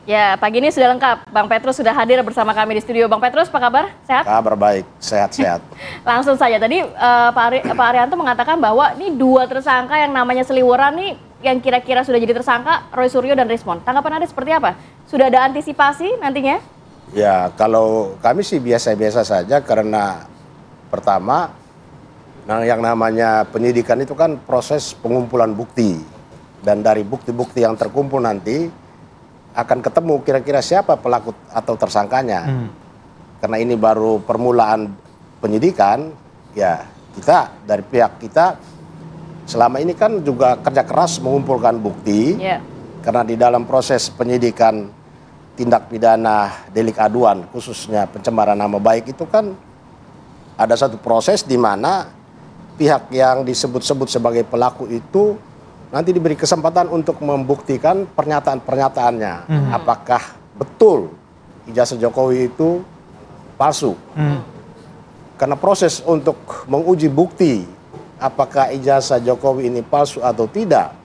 Ya, pagi ini sudah lengkap. Bang Petrus sudah hadir bersama kami di studio. Bang Petrus, apa kabar? Sehat? Kabar baik, sehat-sehat. Langsung saja, tadi Pak Arianto mengatakan bahwa ini dua tersangka yang namanya Seliweran nih, yang kira-kira sudah jadi tersangka, Roy Suryo dan Rismond. Tanggapan Anda seperti apa? Sudah ada antisipasi nantinya? Ya, kalau kami sih biasa-biasa saja karena pertama, yang namanya penyidikan itu kan proses pengumpulan bukti. Dan dari bukti-bukti yang terkumpul nanti, akan ketemu kira-kira siapa pelaku atau tersangkanya. Karena ini baru permulaan penyidikan, ya kita dari pihak kita selama ini kan juga kerja keras mengumpulkan bukti. Karena di dalam proses penyidikan tindak pidana delik aduan, khususnya pencemaran nama baik itu kan ada satu proses di mana pihak yang disebut-sebut sebagai pelaku itu nanti diberi kesempatan untuk membuktikan pernyataan-pernyataannya. Apakah betul ijazah Jokowi itu palsu. Karena proses untuk menguji bukti apakah ijazah Jokowi ini palsu atau tidak,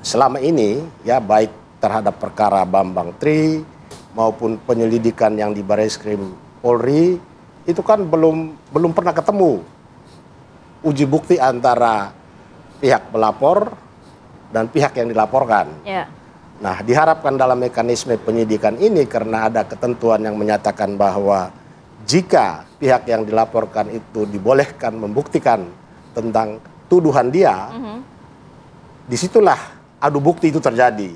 selama ini ya baik terhadap perkara Bambang Tri maupun penyelidikan yang di Barreskrim Polri, itu kan belum pernah ketemu uji bukti antara pihak pelapor dan pihak yang dilaporkan. Nah, diharapkan dalam mekanisme penyidikan ini karena ada ketentuan yang menyatakan bahwa jika pihak yang dilaporkan itu dibolehkan membuktikan tentang tuduhan dia, disitulah adu bukti itu terjadi.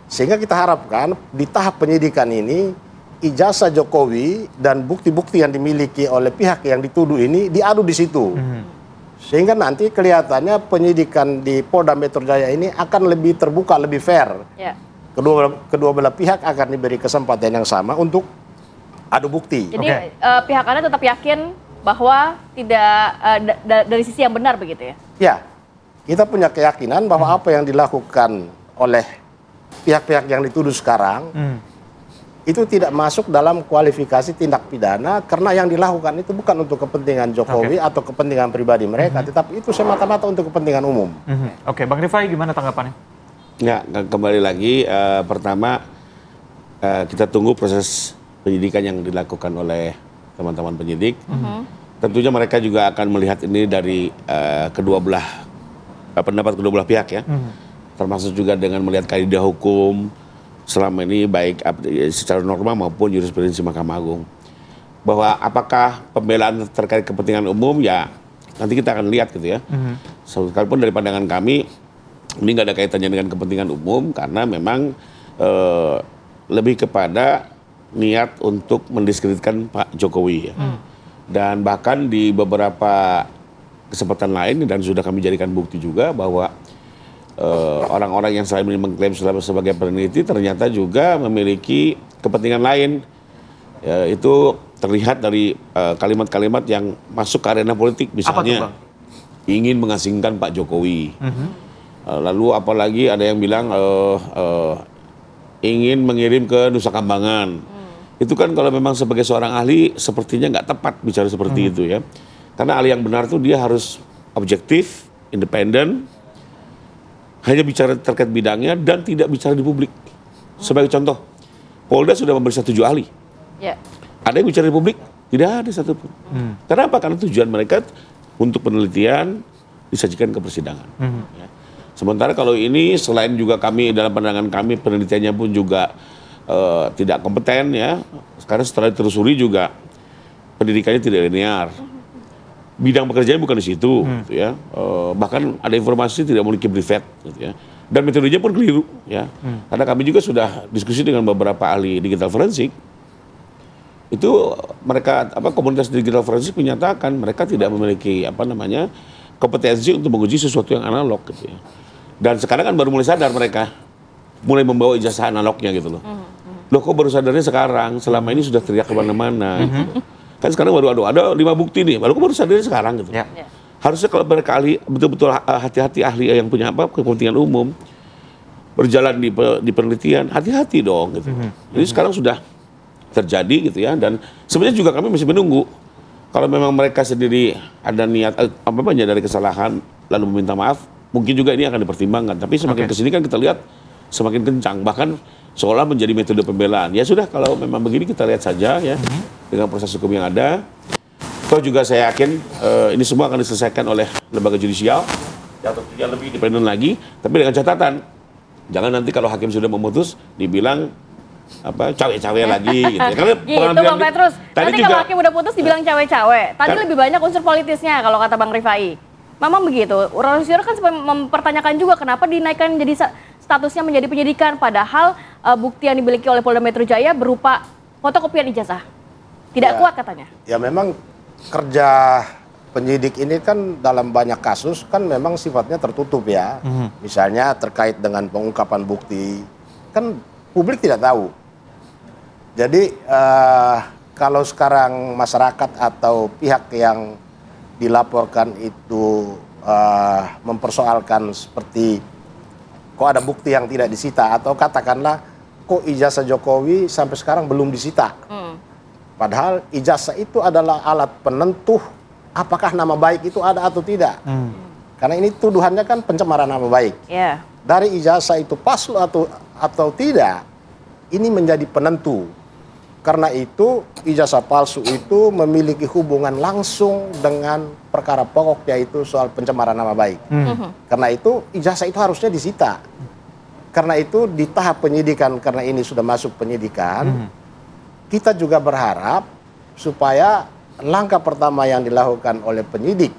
Sehingga kita harapkan di tahap penyidikan ini ijazah Jokowi dan bukti-bukti yang dimiliki oleh pihak yang dituduh ini diadu di situ. Sehingga nanti kelihatannya penyidikan di Polda Metro Jaya ini akan lebih terbuka, lebih fair. Kedua belah pihak akan diberi kesempatan yang sama untuk adu bukti. Jadi pihak Anda tetap yakin bahwa tidak dari sisi yang benar begitu ya? Ya, kita punya keyakinan bahwa apa yang dilakukan oleh pihak-pihak yang dituduh sekarang itu tidak masuk dalam kualifikasi tindak pidana karena yang dilakukan itu bukan untuk kepentingan Jokowi atau kepentingan pribadi mereka, tetapi itu semata-mata untuk kepentingan umum. Oke, Bang Rifai gimana tanggapannya? Ya, kembali lagi pertama kita tunggu proses penyidikan yang dilakukan oleh teman-teman penyidik. Tentunya mereka juga akan melihat ini dari pendapat kedua belah pihak ya, termasuk juga dengan melihat kaidah hukum selama ini baik secara norma maupun jurisprudensi Mahkamah Agung. Bahwa apakah pembelaan terkait kepentingan umum ya nanti kita akan lihat gitu ya. Sekalipun dari pandangan kami ini nggak ada kaitannya dengan kepentingan umum karena memang lebih kepada niat untuk mendiskreditkan Pak Jokowi ya. Dan bahkan di beberapa kesempatan lain dan sudah kami jadikan bukti juga bahwa orang-orang yang selama ini mengklaim sebagai peneliti ternyata juga memiliki kepentingan lain. Itu terlihat dari kalimat-kalimat yang masuk ke arena politik, misalnya ingin mengasingkan Pak Jokowi. Lalu apalagi ada yang bilang ingin mengirim ke Nusa Kambangan. Itu kan kalau memang sebagai seorang ahli sepertinya nggak tepat bicara seperti itu ya. Karena ahli yang benar tuh dia harus objektif, independen, hanya bicara terkait bidangnya dan tidak bicara di publik. Sebagai contoh, Polda sudah memeriksa 7 ahli. Ada yang bicara di publik? Tidak ada satupun. Kenapa? Karena tujuan mereka untuk penelitian disajikan ke persidangan. Sementara kalau ini selain juga kami dalam pandangan kami penelitiannya pun juga tidak kompeten ya. Sekarang setelah ditelusuri juga pendidikannya tidak linear. Bidang pekerjaan bukan di situ, gitu ya. Bahkan ada informasi tidak memiliki privat, gitu ya. Dan metodenya pun keliru, ya. Karena kami juga sudah diskusi dengan beberapa ahli digital forensik. Itu mereka komunitas digital forensik menyatakan mereka tidak memiliki kompetensi untuk menguji sesuatu yang analog, gitu ya. Dan sekarang kan baru mulai sadar mereka, mulai membawa ijazah analognya gitu loh. Loh kok baru sadarnya sekarang? Selama ini sudah teriak kemana-mana. Gitu. Kan sekarang baru ada 5 bukti nih, baru sadarnya sekarang gitu. Harusnya kalau mereka betul-betul hati-hati ahli yang punya kepentingan umum berjalan di penelitian, hati-hati dong gitu. Jadi sekarang sudah terjadi gitu ya, dan sebenarnya juga kami masih menunggu kalau memang mereka sendiri ada niat menyadari kesalahan lalu meminta maaf, mungkin juga ini akan dipertimbangkan. Tapi semakin kesini kan kita lihat semakin kencang, bahkan seolah menjadi metode pembelaan. Ya sudah, kalau memang begini kita lihat saja ya dengan proses hukum yang ada. Toh juga saya yakin ini semua akan diselesaikan oleh lembaga judisial yang lebih independen lagi, tapi dengan catatan jangan nanti kalau hakim sudah memutus dibilang cawe-cawe lagi gitu. Karena gitu Bang Petrus. Nanti juga, kalau hakim udah putus dibilang cawe-cawe. Tadi lebih banyak unsur politisnya kalau kata Bang Rifai. Memang begitu. Roy Suryo kan mempertanyakan juga kenapa dinaikkan jadi statusnya menjadi penyidikan, padahal bukti yang dimiliki oleh Polda Metro Jaya berupa fotokopian ijazah. Tidak kuat katanya. Ya memang kerja penyidik ini kan dalam banyak kasus kan memang sifatnya tertutup ya. Misalnya terkait dengan pengungkapan bukti, kan publik tidak tahu. Jadi kalau sekarang masyarakat atau pihak yang dilaporkan itu mempersoalkan seperti kok ada bukti yang tidak disita, atau katakanlah kok ijazah Jokowi sampai sekarang belum disita. Padahal ijazah itu adalah alat penentu apakah nama baik itu ada atau tidak. Karena ini tuduhannya kan pencemaran nama baik. Dari ijazah itu palsu atau tidak, ini menjadi penentu. Karena itu ijazah palsu itu memiliki hubungan langsung dengan perkara pokok, yaitu soal pencemaran nama baik. Karena itu ijazah itu harusnya disita. Karena itu di tahap penyidikan, karena ini sudah masuk penyidikan, kita juga berharap supaya langkah pertama yang dilakukan oleh penyidik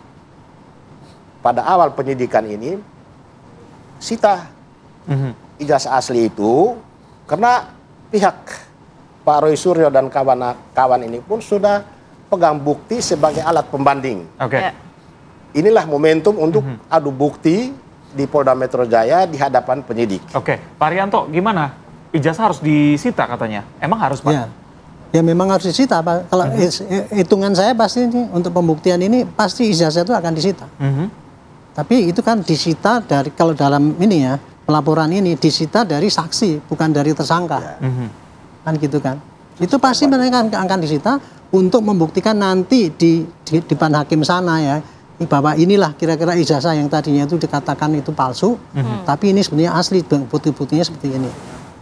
pada awal penyidikan ini, sita ijazah asli itu, karena pihak Pak Roy Suryo dan kawan-kawan ini pun sudah pegang bukti sebagai alat pembanding. Inilah momentum untuk adu bukti di Polda Metro Jaya di hadapan penyidik. Pak Arianto, gimana? Ijazah harus disita katanya. Emang harus, Pak? Ya memang harus disita, Pak. Kalau hitungan saya pasti untuk pembuktian ini pasti ijazah itu akan disita. Tapi itu kan disita dari, kalau dalam ini ya, pelaporan ini disita dari saksi, bukan dari tersangka. Kan gitu kan. Itu pasti mereka akan disita untuk membuktikan nanti di depan hakim sana ya, bahwa inilah kira-kira ijazah yang tadinya itu dikatakan itu palsu, tapi ini sebenarnya asli, bukti-buktinya seperti ini.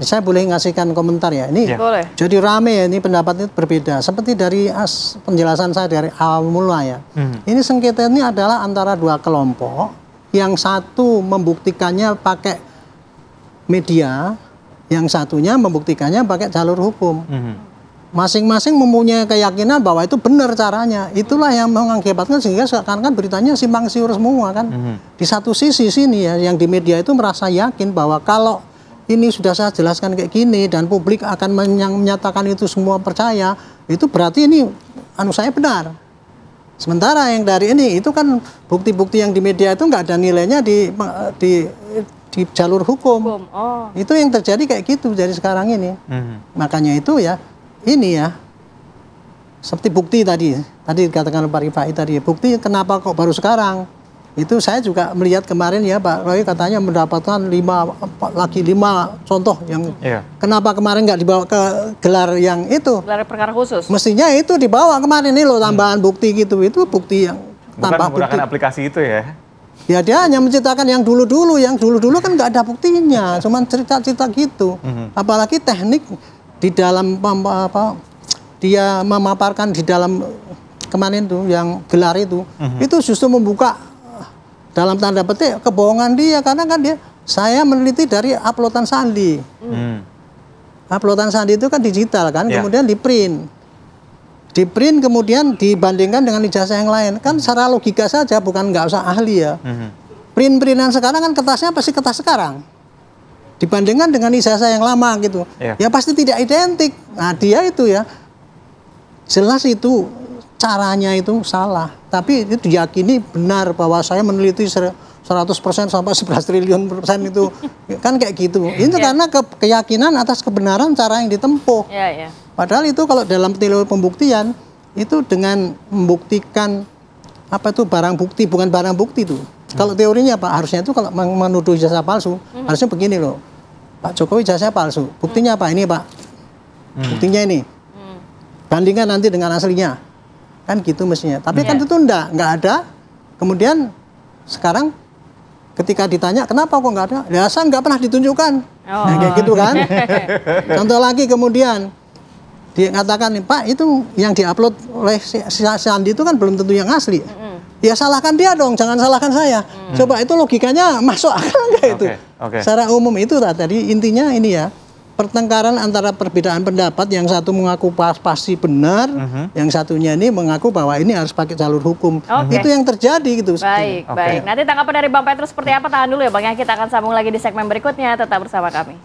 Saya boleh ngasihkan komentar ya, ini jadi rame ya, ini pendapatnya berbeda. Seperti dari penjelasan saya dari awal mula ya, ini sengketa ini adalah antara dua kelompok, yang satu membuktikannya pakai media, yang satunya membuktikannya pakai jalur hukum. Masing-masing mempunyai keyakinan bahwa itu benar caranya. Itulah yang mengakibatkan sehingga seakan-akan beritanya simpang siur semua kan. Di satu sisi sini ya, yang di media itu merasa yakin bahwa kalau ini sudah saya jelaskan kayak gini dan publik akan menyatakan itu semua percaya, itu berarti ini saya benar. Sementara yang dari ini itu kan bukti-bukti yang di media itu nggak ada nilainya di jalur hukum. Itu yang terjadi kayak gitu dari sekarang ini. Makanya itu ya, ini ya, seperti bukti tadi dikatakan Pak Rifai tadi, bukti kenapa kok baru sekarang? Itu saya juga melihat kemarin ya, Pak Roy katanya mendapatkan 5 contoh yang kenapa kemarin nggak dibawa ke gelar yang itu, gelar perkara khusus. Mestinya itu dibawa kemarin ini loh, tambahan bukti gitu, itu bukti yang tanpa menggunakan bukti. Aplikasi itu ya. Ya dia hanya menceritakan yang dulu-dulu kan nggak ada buktinya, cuman cerita-cerita gitu. Apalagi teknik di dalam dia memaparkan di dalam kemarin tuh yang gelar itu justru membuka dalam tanda petik kebohongan dia, karena kan saya meneliti dari uploadan sandi. Uploadan sandi itu kan digital kan, kemudian di print kemudian dibandingkan dengan ijazah yang lain, kan secara logika saja, bukan nggak usah ahli ya. Print-printan sekarang kan kertasnya pasti kertas sekarang dibandingkan dengan ijazah yang lama gitu, ya pasti tidak identik. Nah dia itu ya jelas itu caranya itu salah, tapi itu diyakini benar bahwa saya meneliti 100% sampai 11 triliun persen itu kan kayak gitu. Itu karena keyakinan atas kebenaran cara yang ditempuh. Padahal itu kalau dalam teori pembuktian itu dengan membuktikan apa itu barang bukti, bukan barang bukti itu. Kalau teorinya Pak, harusnya itu kalau menuduh ijazah palsu, harusnya begini loh, Pak Jokowi ijazah palsu, buktinya apa ini Pak? Buktinya ini, bandingkan nanti dengan aslinya. Kan gitu mestinya, tapi kan itu nggak ada. Kemudian sekarang ketika ditanya kenapa kok nggak ada, ya saya nggak pernah ditunjukkan. Nah, kayak gitu kan. Contoh lagi kemudian dia katakan, Pak itu yang diupload oleh si Sandi itu kan belum tentu yang asli. Ya salahkan dia dong, jangan salahkan saya. Coba itu logikanya masuk akal nggak itu? Secara umum itu tadi intinya ini ya, pertengkaran antara perbedaan pendapat, yang satu mengaku pasti benar, yang satunya ini mengaku bahwa ini harus pakai jalur hukum. Itu yang terjadi gitu. Baik, baik. Nanti tanggapan dari Bang Petrus seperti apa, tahan dulu ya Bang ya. Kita akan sambung lagi di segmen berikutnya, tetap bersama kami.